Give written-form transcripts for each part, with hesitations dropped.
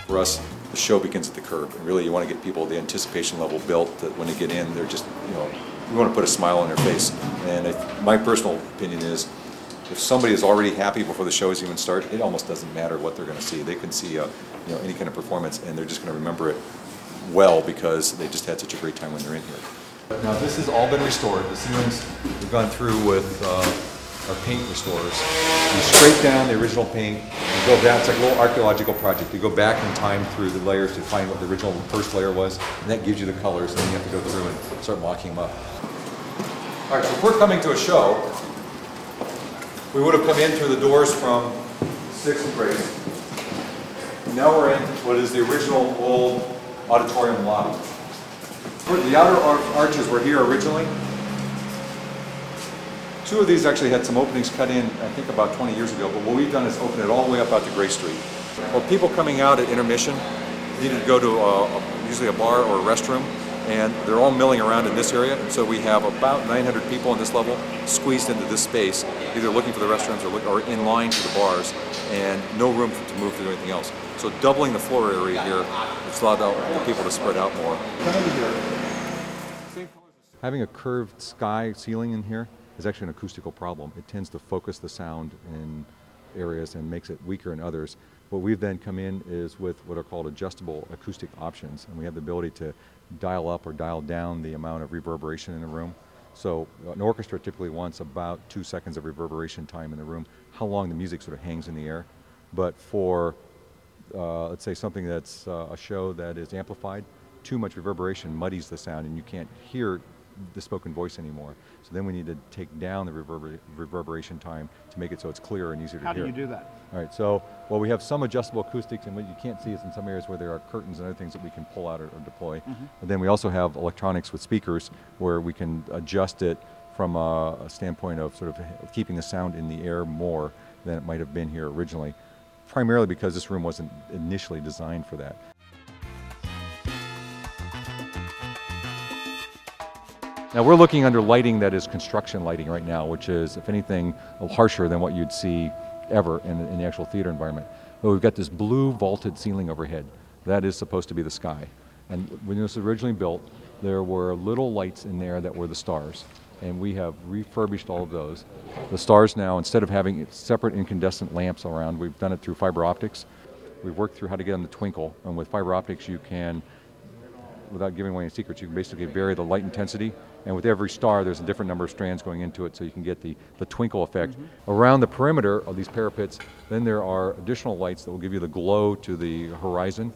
For us, the show begins at the curb. And really, you want to get people the anticipation level built that when they get in, they're just, we want to put a smile on their face. And my personal opinion is, if somebody is already happy before the show is even started, it almost doesn't matter what they're going to see. They can see any kind of performance, and they're just going to remember it well because they just had such a great time when they're in here. Now this has all been restored. The ceilings we've gone through with our paint restorers. You scrape down the original paint, you go down, it's like a little archaeological project. You go back in time through the layers to find what the original first layer was, and that gives you the colors, and then you have to go through and start mocking them up. All right, so if we're coming to a show, we would have come in through the doors from 6th grade. Now we're in what is the original old auditorium lobby. The outer arches were here originally. 2 of these actually had some openings cut in, I think about 20 years ago, but what we've done is open it all the way up out to Gray Street. Well, people coming out at intermission needed to go to usually a bar or a restroom, and they're all milling around in this area, and so we have about 900 people on this level squeezed into this space, either looking for the restrooms or in line for the bars, and no room to move to do anything else. So doubling the floor area here, it's allowed the people to spread out more. Having a curved sky ceiling in here is actually an acoustical problem. It tends to focus the sound in areas and makes it weaker in others. What we've then come in is with what are called adjustable acoustic options, and we have the ability to dial up or dial down the amount of reverberation in a room. So an orchestra typically wants about 2 seconds of reverberation time in the room, how long the music sort of hangs in the air. But for, let's say, something that's a show that is amplified, too much reverberation muddies the sound and you can't hear the spoken voice anymore. So then we need to take down the reverberation time to make it so it's clearer and easier to hear. How do you do that? All right, so, well, we have some adjustable acoustics, and what you can't see is in some areas where there are curtains and other things that we can pull out or deploy. And then we also have electronics with speakers where we can adjust it from a standpoint of sort of keeping the sound in the air more than it might have been here originally, primarily because this room wasn't initially designed for that. Now we're looking under lighting that is construction lighting right now, which is, if anything, a little harsher than what you'd see ever in the actual theater environment. But we've got this blue vaulted ceiling overhead. That is supposed to be the sky. And when this was originally built, there were little lights in there that were the stars. And we have refurbished all of those. The stars now, instead of having separate incandescent lamps around, we've done it through fiber optics. We've worked through how to get them to twinkle. And with fiber optics, you can, without giving away any secrets, you can basically vary the light intensity. And with every star, there's a different number of strands going into it, so you can get the twinkle effect. Around the perimeter of these parapets, then there are additional lights that will give you the glow to the horizon.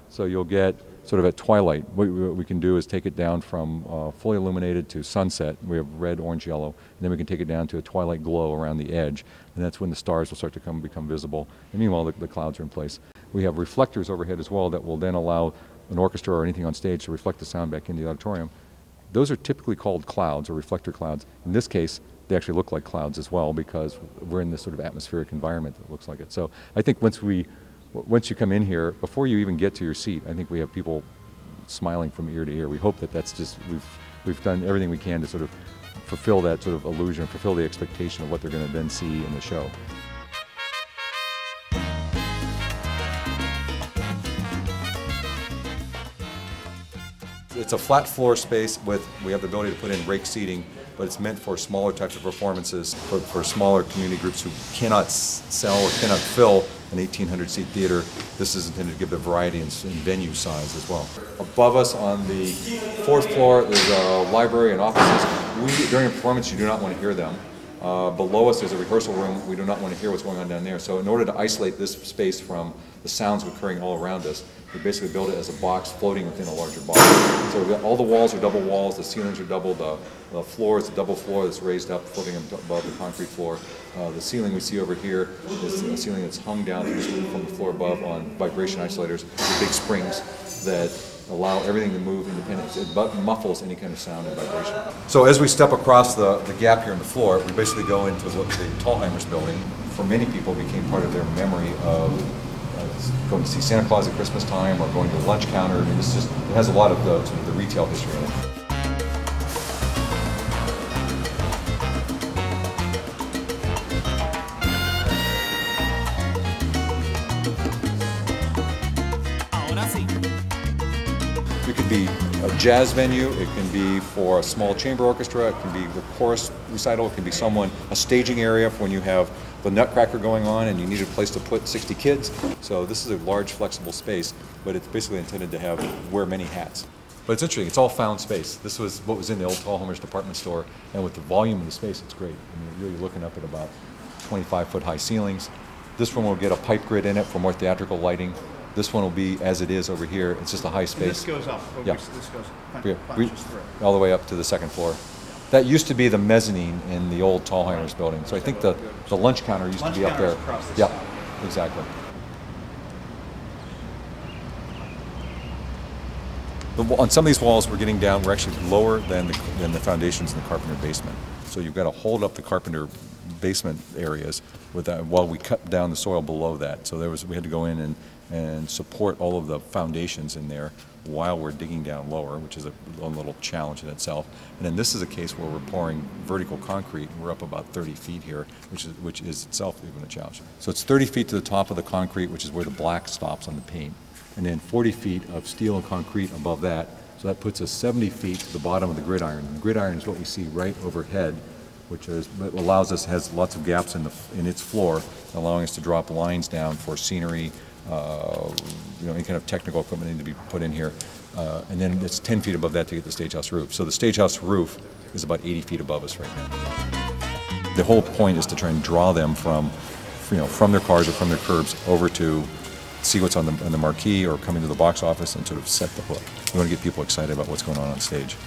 So you'll get sort of at twilight. What we can do is take it down from fully illuminated to sunset. We have red, orange, yellow, and then we can take it down to a twilight glow around the edge. And that's when the stars will start to become visible. And meanwhile, the clouds are in place. We have reflectors overhead as well that will then allow an orchestra or anything on stage to reflect the sound back into the auditorium. Those are typically called clouds or reflector clouds. In this case, they actually look like clouds as well because we're in this sort of atmospheric environment that looks like it. So I think once you come in here, before you even get to your seat, I think we have people smiling from ear to ear. We hope that that's just, we've done everything we can to sort of fulfill that sort of illusion, fulfill the expectation of what they're going to then see in the show. It's a flat floor space we have the ability to put in rake seating, but it's meant for smaller types of performances, for smaller community groups who cannot sell or cannot fill an 1,800-seat theater. This is intended to give the variety in venue size as well. Above us on the 4th floor, there's a library and offices. During a performance, you do not want to hear them. Below us is a rehearsal room. We do not want to hear what's going on down there. So in order to isolate this space from the sounds occurring all around us, we basically build it as a box floating within a larger box. So we've got, all the walls are double walls, the ceilings are double, the floor is a double floor that's raised up, floating above the concrete floor. The ceiling we see over here is a ceiling that's hung down from the floor above on vibration isolators with big springs that allow everything to move independently. It muffles any kind of sound and vibration. So as we step across the gap here in the floor, we basically go into what the Thalhimers building, for many people, became part of their memory of going to see Santa Claus at Christmas time or going to the lunch counter. I mean, it has a lot of sort of the retail history in it. a jazz venue, it can be for a small chamber orchestra, it can be the chorus recital, it can be a staging area for when you have the Nutcracker going on and you need a place to put 60 kids. So this is a large flexible space, but it's basically intended to wear many hats. But it's interesting, it's all found space. This was what was in the old Thalhimers department store, and with the volume of the space, it's great. I mean, you're really looking up at about 25-foot high ceilings. This one will get a pipe grid in it for more theatrical lighting. This one will be as it is over here. It's just a high space. And this goes up. Yeah. This goes punches through. All the way up to the second floor. That used to be the mezzanine in the old Thalhimers building. So I think the lunch counter used to be up there. Yeah, exactly. On some of these walls, we're getting down. We're actually lower than the foundations in the Carpenter basement. So you've got to hold up the Carpenter basement areas with that, while we cut down the soil below that. So we had to go in and support all of the foundations in there while we're digging down lower, which is a little challenge in itself. And then this is a case where we're pouring vertical concrete. We're up about 30 feet here, which is itself even a challenge. So it's 30 feet to the top of the concrete, which is where the black stops on the paint, and then 40 feet of steel and concrete above that. So that puts us 70 feet to the bottom of the gridiron. The gridiron is what we see right overhead, which allows us, has lots of gaps in its floor, allowing us to drop lines down for scenery, any kind of technical equipment need to be put in here. And then it's 10 feet above that to get the stagehouse roof. So the stagehouse roof is about 80 feet above us right now. The whole point is to try and draw them from their cars or from their curbs over to see what's on the marquee or coming to the box office and sort of set the hook. We want to get people excited about what's going on stage.